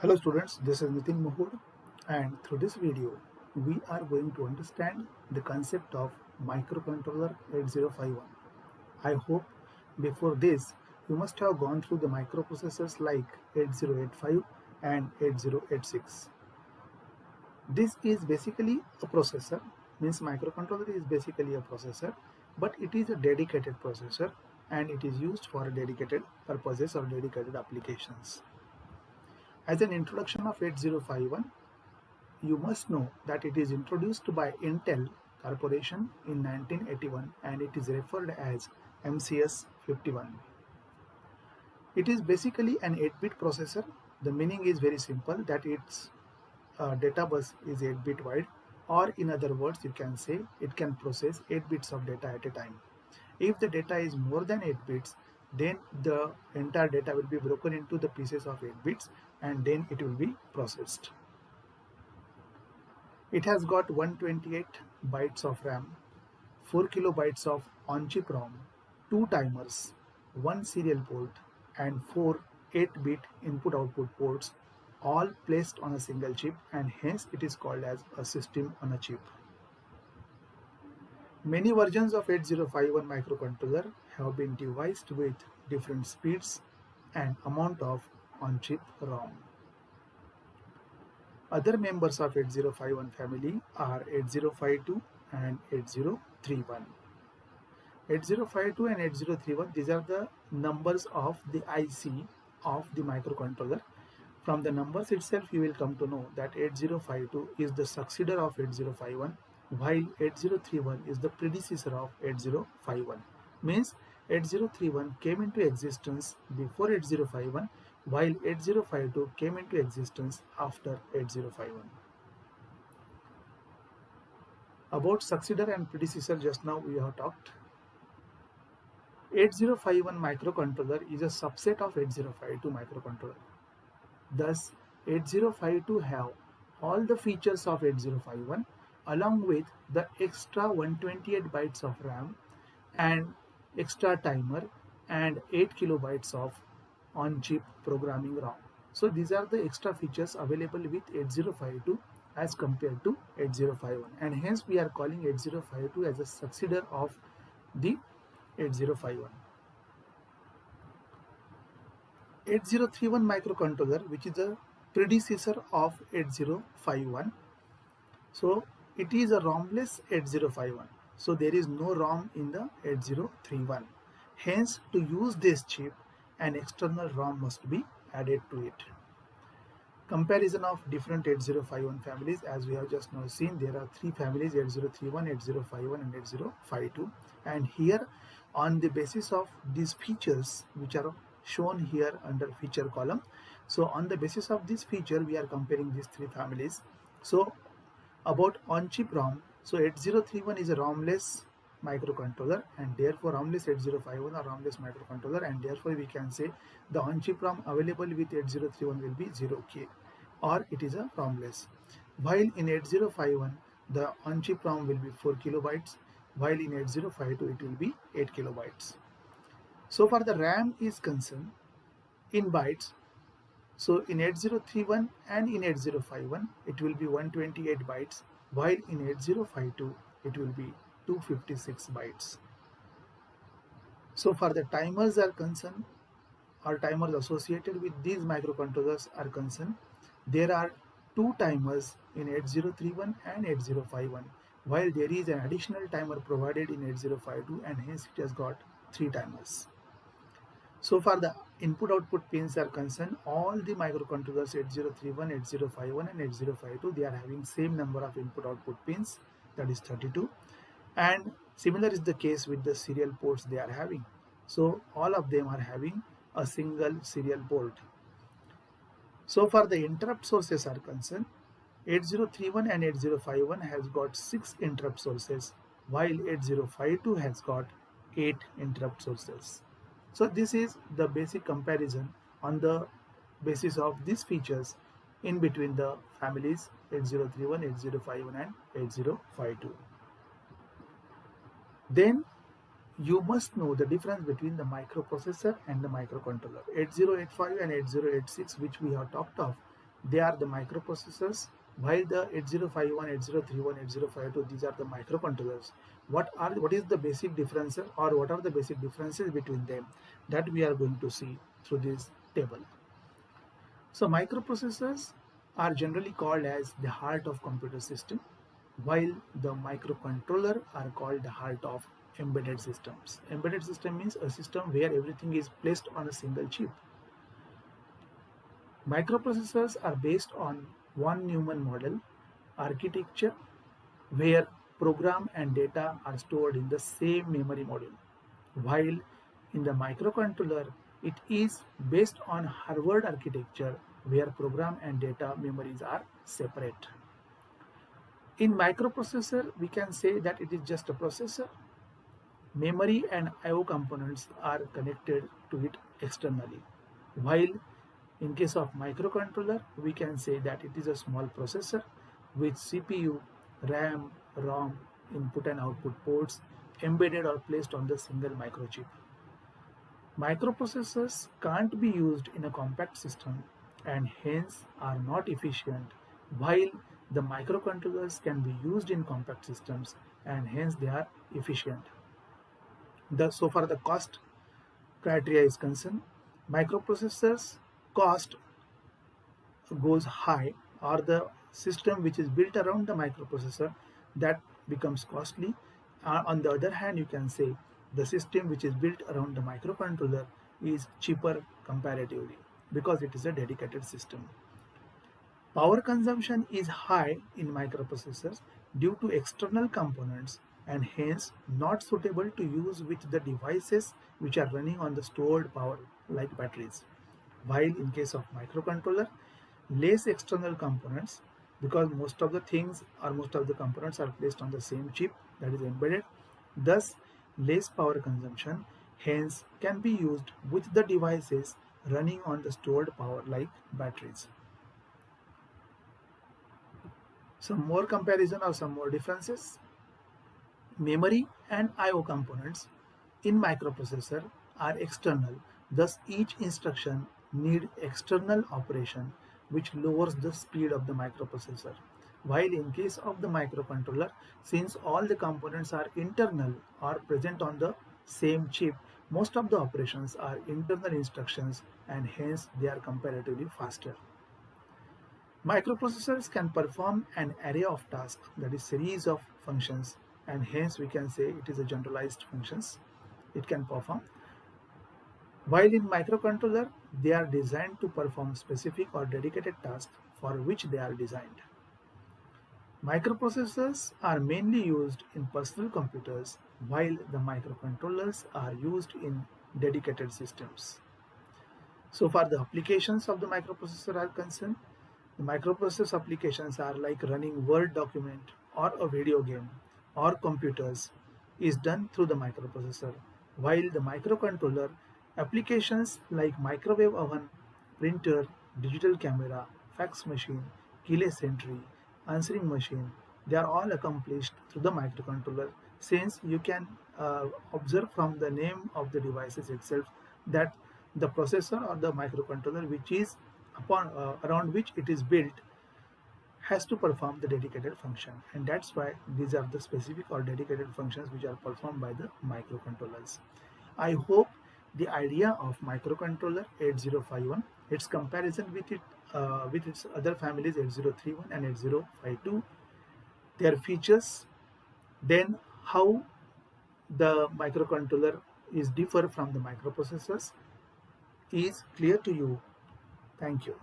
Hello students, this is Nitin Mahur, and through this video we are going to understand the concept of microcontroller 8051. I hope before this you must have gone through the microprocessors like 8085 and 8086. This is basically a processor, means microcontroller is basically a processor, but it is a dedicated processor and it is used for dedicated purposes or dedicated applications. As an introduction of 8051, you must know that it is introduced by Intel Corporation in 1981 and it is referred as MCS 51. It is basically an 8-bit processor. The meaning is very simple, that its data bus is 8-bit wide, or in other words you can say it can process 8 bits of data at a time. If the data is more than 8 bits, then the entire data will be broken into the pieces of 8 bits and then it will be processed. It has got 128 bytes of RAM, 4 kilobytes of on-chip ROM, 2 timers, 1 serial port, and 4 8-bit input-output ports, all placed on a single chip, and hence it is called as a system on a chip. Many versions of 8051 microcontroller have been devised with different speeds and amount of on-chip ROM. Other members of 8051 family are 8052 and 8031. 8052 and 8031, these are the numbers of the IC of the microcontroller. From the numbers itself you will come to know that 8052 is the successor of 8051 while 8031 is the predecessor of 8051. Means 8031 came into existence before 8051 while 8052 came into existence after 8051. About successor and predecessor, just now we have talked. 8051 microcontroller is a subset of 8052 microcontroller. Thus, 8052 have all the features of 8051 along with the extra 128 bytes of RAM and extra timer and 8 kilobytes of on-chip programming ROM. So these are the extra features available with 8052 as compared to 8051, and hence we are calling 8052 as a successor of the 8051. 8031 microcontroller, which is a predecessor of 8051. So it is a ROM-less 8051. So there is no ROM in the 8031. Hence, to use this chip, an external ROM must be added to it. Comparison of different 8051 families, as we have just now seen, there are 3 families: 8031, 8051 and 8052. And here, on the basis of these features which are shown here under feature column, so on the basis of this feature we are comparing these 3 families. So about on-chip ROM, so 8031 is a ROM-less microcontroller and therefore ROM-less 8051 are ROM-less microcontroller, and therefore we can say the on-chip ROM available with 8031 will be 0K, or it is a ROM-less. While in 8051 the on-chip ROM will be 4 kilobytes, while in 8052 it will be 8 kilobytes. So far the RAM is concerned in bytes. So in 8031 and in 8051 it will be 128 bytes, while in 8052 it will be 256 bytes. So far the timers are concerned, or timers associated with these microcontrollers are concerned, there are 2 timers in 8031 and 8051, while there is an additional timer provided in 8052 and hence it has got 3 timers. So far the input-output pins are concerned, all the microcontrollers 8031, 8051 and 8052, they are having same number of input-output pins, that is 32, and similar is the case with the serial ports they are having. So all of them are having a single serial port. So far the interrupt sources are concerned, 8031 and 8051 has got 6 interrupt sources, while 8052 has got 8 interrupt sources. So this is the basic comparison on the basis of these features in between the families 8031, 8051 and 8052. Then you must know the difference between the microprocessor and the microcontroller. 8085 and 8086, which we have talked of, they are the microprocessors, while the 8051, 8031, 8052, these are the microcontrollers. What is the basic difference, or what are the basic differences between them, that we are going to see through this table. So microprocessors are generally called as the heart of computer system, while the microcontroller are called the heart of embedded systems. Embedded system means a system where everything is placed on a single chip. Microprocessors are based on von Neumann model architecture, where program and data are stored in the same memory module, while in the microcontroller it is based on Harvard architecture, where program and data memories are separate. In microprocessor, we can say that it is just a processor. Memory and I/O components are connected to it externally, while in case of microcontroller, we can say that it is a small processor with CPU, RAM, ROM, input and output ports embedded or placed on the single microchip. Microprocessors can't be used in a compact system and hence are not efficient, while the microcontrollers can be used in compact systems and hence they are efficient. So far the cost criteria is concerned, microprocessors cost goes high, or the system which is built around the microprocessor, that becomes costly. On the other hand, you can say the system which is built around the microcontroller is cheaper comparatively because it is a dedicated system. Power consumption is high in microprocessors due to external components and hence not suitable to use with the devices which are running on the stored power like batteries. While in case of microcontroller, less external components, because most of the things or most of the components are placed on the same chip that is embedded, thus less power consumption, hence can be used with the devices running on the stored power like batteries. Some more comparison or some more differences. Memory and I/O components in microprocessor are external, thus each instruction need external operation which lowers the speed of the microprocessor. While in case of the microcontroller, since all the components are internal or present on the same chip, most of the operations are internal instructions and hence they are comparatively faster. Microprocessors can perform an array of tasks, that is series of functions, and hence we can say it is a generalized functions it can perform. While in microcontroller, they are designed to perform specific or dedicated tasks for which they are designed. Microprocessors are mainly used in personal computers, while the microcontrollers are used in dedicated systems. So far the applications of the microprocessor are concerned. The microprocessor applications are like running Word document or a video game or computers is done through the microprocessor, while the microcontroller applications like microwave oven, printer, digital camera, fax machine, keyless entry, answering machine, they are all accomplished through the microcontroller, since you can observe from the name of the devices itself that the processor or the microcontroller which is around which it is built has to perform the dedicated function, and that's why these are the specific or dedicated functions which are performed by the microcontrollers. I hope the idea of microcontroller 8051, its comparison with its other families 8031 and 8052, their features, then how the microcontroller is differ from the microprocessors is clear to you. Thank you.